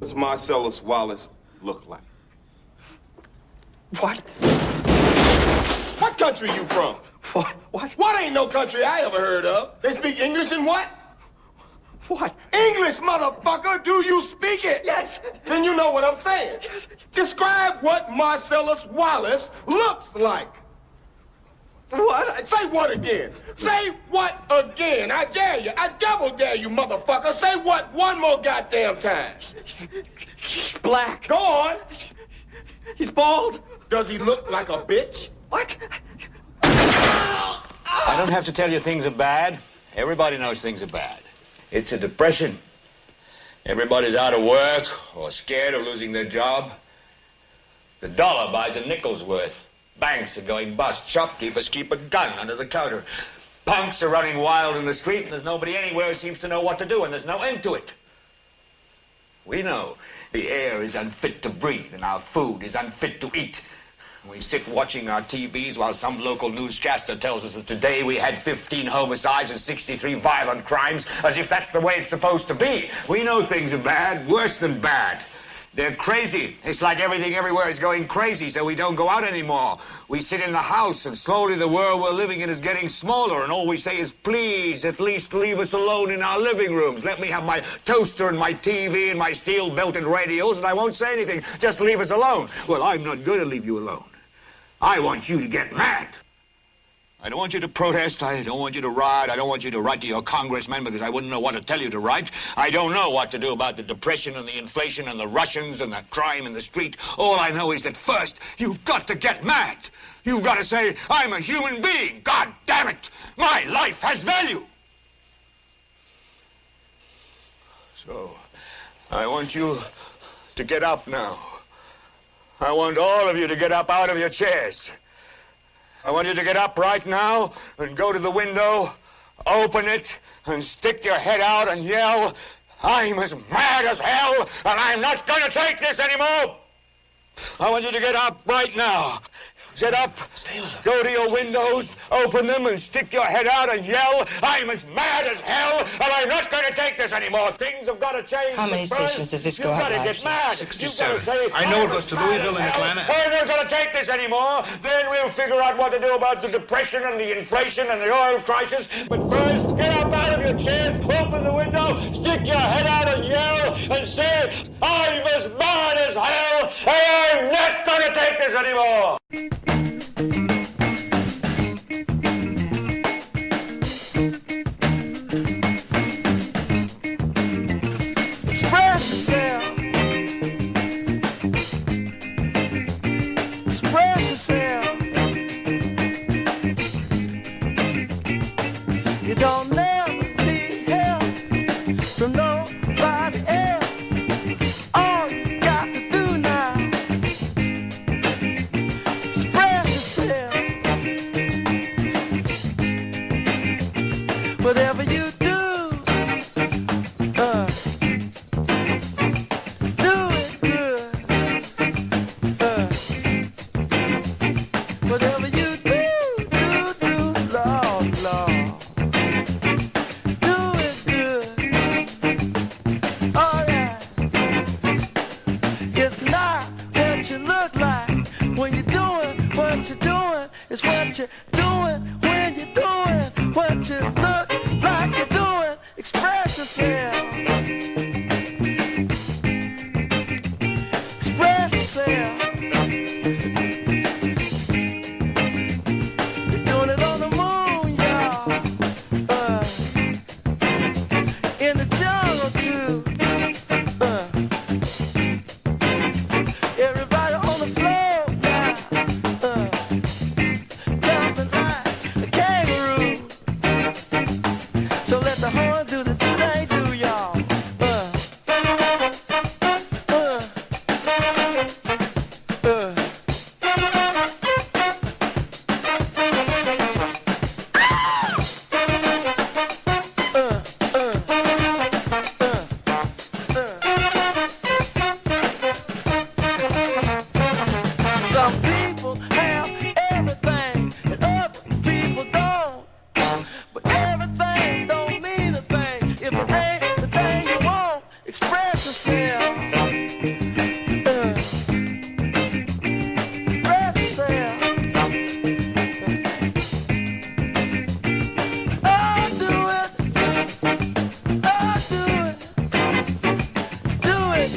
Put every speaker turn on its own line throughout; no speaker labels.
What's Marcellus Wallace look like?
What?
What country you from?
What?
What ain't no country I ever heard of? They speak English and what?
What?
English, motherfucker! Do you speak it?
Yes.
Then you know what I'm saying.
Yes.
Describe what Marcellus Wallace looks like.
What?
Say what again? Say what again? I dare you. I double dare you, motherfucker. Say what one more goddamn time.
He's black.
Go on.
He's bald.
Does he look like a bitch?
What?
I don't have to tell you things are bad. Everybody knows things are bad. It's a depression. Everybody's out of work or scared of losing their job. The dollar buys a nickel's worth. Banks are going bust. Shopkeepers keep a gun under the counter. Punks are running wild in the street, and there's nobody anywhere who seems to know what to do, and there's no end to it. We know the air is unfit to breathe, and our food is unfit to eat. We sit watching our TVs while some local newscaster tells us that today we had 15 homicides and 63 violent crimes, as if that's the way it's supposed to be. We know things are bad, worse than bad. They're crazy. It's like everything everywhere is going crazy, so we don't go out anymore. We sit in the house, and slowly the world we're living in is getting smaller, and all we say is, please, at least leave us alone in our living rooms. Let me have my toaster and my TV and my steel-belted radios, and I won't say anything. Just leave us alone. Well, I'm not going to leave you alone. I want you to get mad. I don't want you to protest. I don't want you to riot. I don't want you to write to your congressman because I wouldn't know what to tell you to write. I don't know what to do about the depression and the inflation and the Russians and the crime in the street. All I know is that first, you've got to get mad. You've got to say, I'm a human being. God damn it. My life has value. So, I want you to get up now. I want all of you to get up out of your chairs. I want you to get up right now and go to the window, open it, and stick your head out and yell, I'm as mad as hell, and I'm not going to take this anymore. I want you to get up right now. Get up, go to your windows, open them, and stick your head out and yell, I'm as mad as hell, and I'm not going to take this anymore. Things have got to change.
How many stations does this go out?
You've got to get mad.
67. I know it goes to Louisville and Atlanta.
We're not going to take this anymore. Then we'll figure out what to do about the depression and the inflation and the oil crisis. But first, get up out of your chairs, open the window, stick your head out and yell, and say, I'm as mad as hell, and I'm not going to take this anymore.
Express yourself. Express yourself. You don't never need help from nobody else. All you got to do now, express yourself. Whatever you do, do it good. Whatever you do, Lord, Lord. Do it good. Oh, yeah. It's not what you look like when you're doing what you're doing. It's what you're doing when you're doing what you look like you're doing. Express yourself. Express yourself. You're doing it on the moon, y'all. In the jungle, too. Everybody on the floor now. Jumping like a kangaroo. So let the horn do the thing they do, y'all. Some people have everything and other people don't. But everything don't mean a thing if it ain't the thing you want. Express yourself.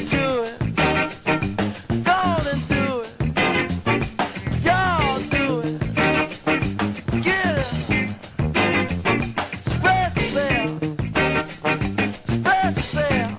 to it. Go on and do it. Y'all do it. Get it. Spread yourself. Spread yourself.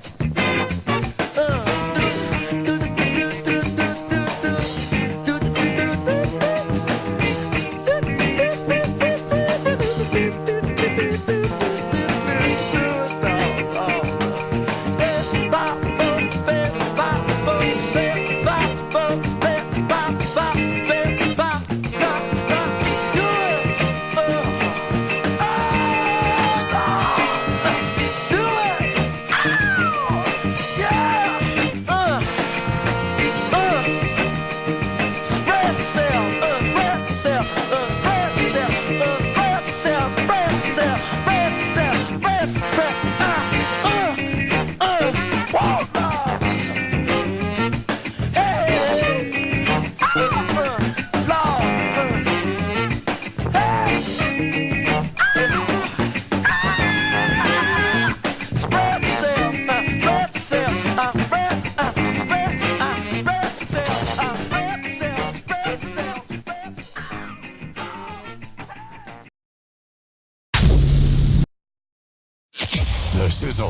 The Sizzle.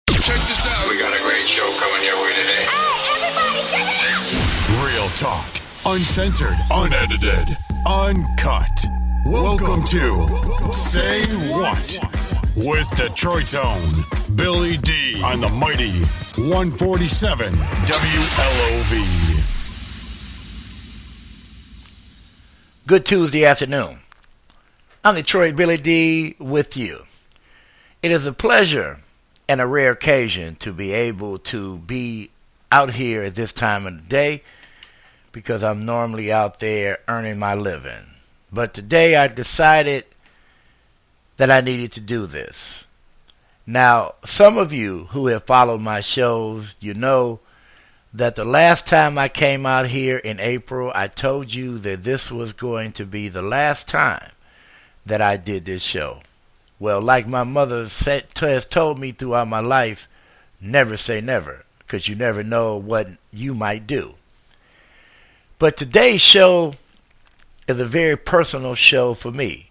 Check this out.
We got a great show coming your way today.
Real talk. Uncensored. Unedited. Uncut. Welcome to Say What? With Detroit's own Billy D. on the mighty 147 WLOV.
Good Tuesday afternoon. I'm Detroit Billy D with you. It is a pleasure and a rare occasion to be able to be out here at this time of the day because I'm normally out there earning my living. But today I decided that I needed to do this. Now, some of you who have followed my shows, you know that the last time I came out here in April, I told you that this was going to be the last time that I did this show. Well, like my mother has told me throughout my life, never say never, because you never know what you might do. But today's show is a very personal show for me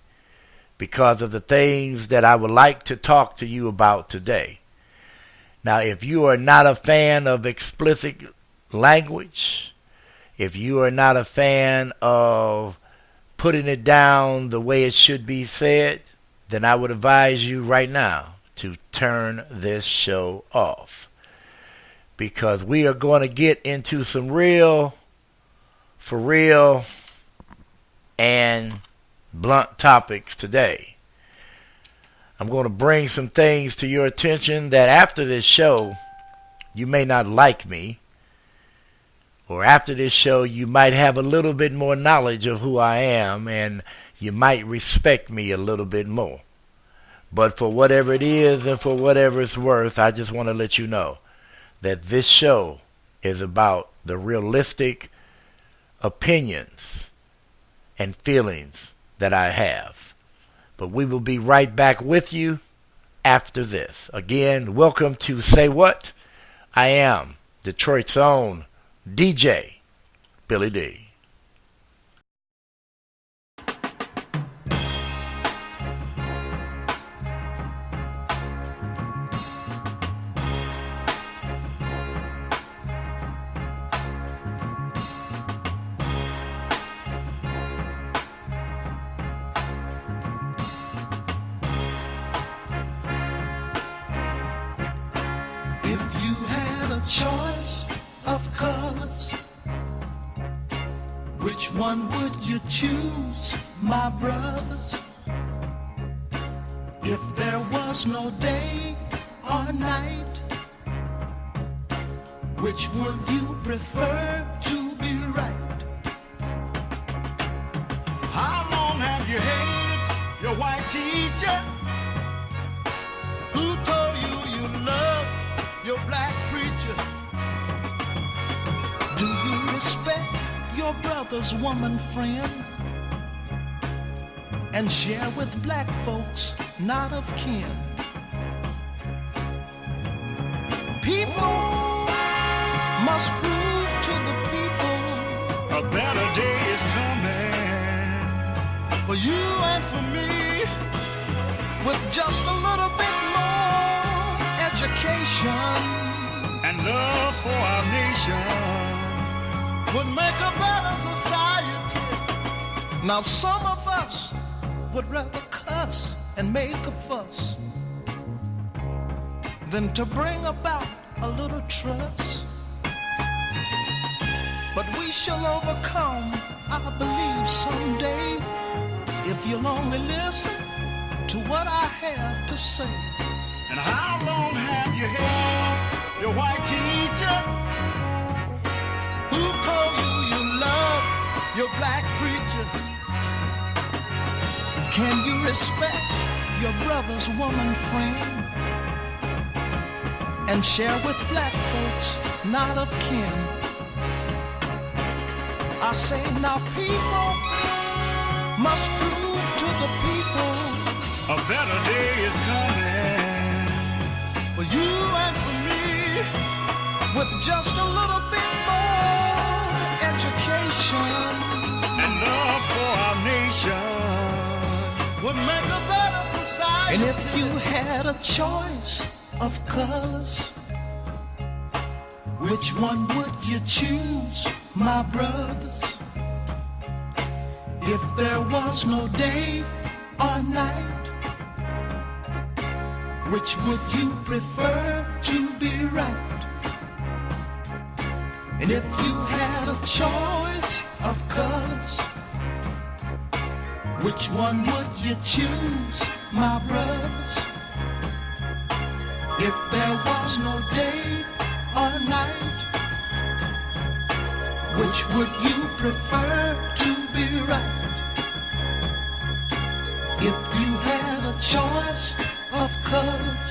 because of the things that I would like to talk to you about today. Now, if you are not a fan of explicit language, if you are not a fan of putting it down the way it should be said, then I would advise you right now to turn this show off. Because we are going to get into some real, for real, and blunt topics today. I'm going to bring some things to your attention that after this show, you may not like me. Or after this show, you might have a little bit more knowledge of who I am, and you might respect me a little bit more. But for whatever it is and for whatever it's worth, I just want to let you know that this show is about the realistic opinions and feelings that I have. But we will be right back with you after this. Again, welcome to Say What? I am Detroit's own DJ Billy D.
Choice of colors, which one would you choose, my brothers? If there was no day or night, which would you prefer to be right? How long have you hated your white teacher who told you you love your black preacher? Do you respect your brother's woman friend and share with black folks not of kin? People must prove to the people
A better day is coming.
for you and for me, with just a little bit more education
And love for our nation.
would make a better society. Now some of us would rather cuss and make a fuss than to bring about a little trust. But we shall overcome, I believe, someday, if you'll only listen to what I have to say.
And how long have you had your white teacher?
Who told you you love your black preacher? Can you respect your brother's woman friend and share with black folks not of kin? I say now people must prove to the people
A better day is coming.
for you and for me, with just a little bit more education
And love for our nation.
would make a better society. And if you had a choice of colors, which one would you choose, my brothers? If there was no day or night, which would you prefer to be right? And if you had a choice of colors, which one would you choose, my brothers? If there was no day or night, which would you prefer to be right? If you had a choice of colors,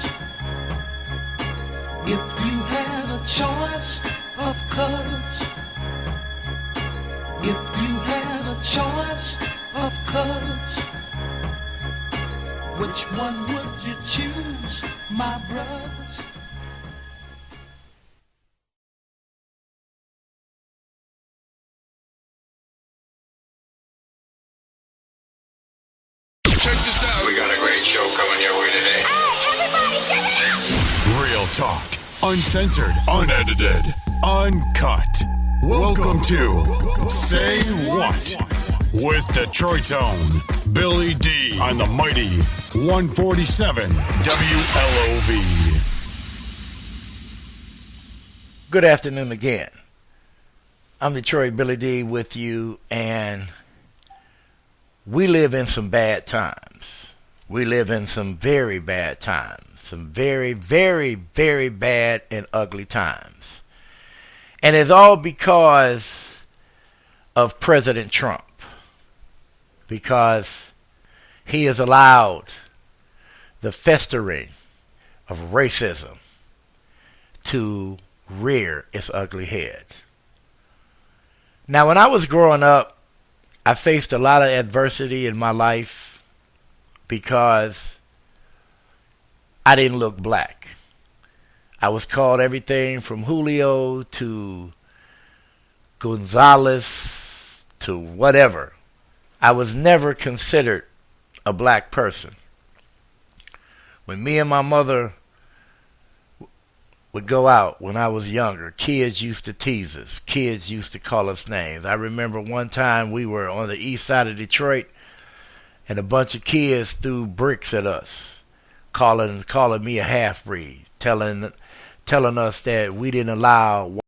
if you had a choice of colors, if you had a choice of colors, which one would you choose, my brothers?
Check this out. We got a great show coming your way today.
Real talk. Uncensored. Unedited. Uncut. Welcome to Say What? With Detroit's own Billy D. On the mighty 147 WLOV.
Good afternoon again. I'm Detroit Billy D with you, and we live in some bad times. We live in some very bad times. Some very, very, very bad and ugly times. And it's all because of President Trump. Because he has allowed the festering of racism to rear its ugly head. Now, when I was growing up, I faced a lot of adversity in my life because I didn't look black. I was called everything from Julio to Gonzalez to whatever. I was never considered a black person. When me and my mother would go out when I was younger, kids used to tease us. Kids used to call us names. I remember one time we were on the east side of Detroit, and a bunch of kids threw bricks at us, calling me a half-breed, telling us that we didn't allow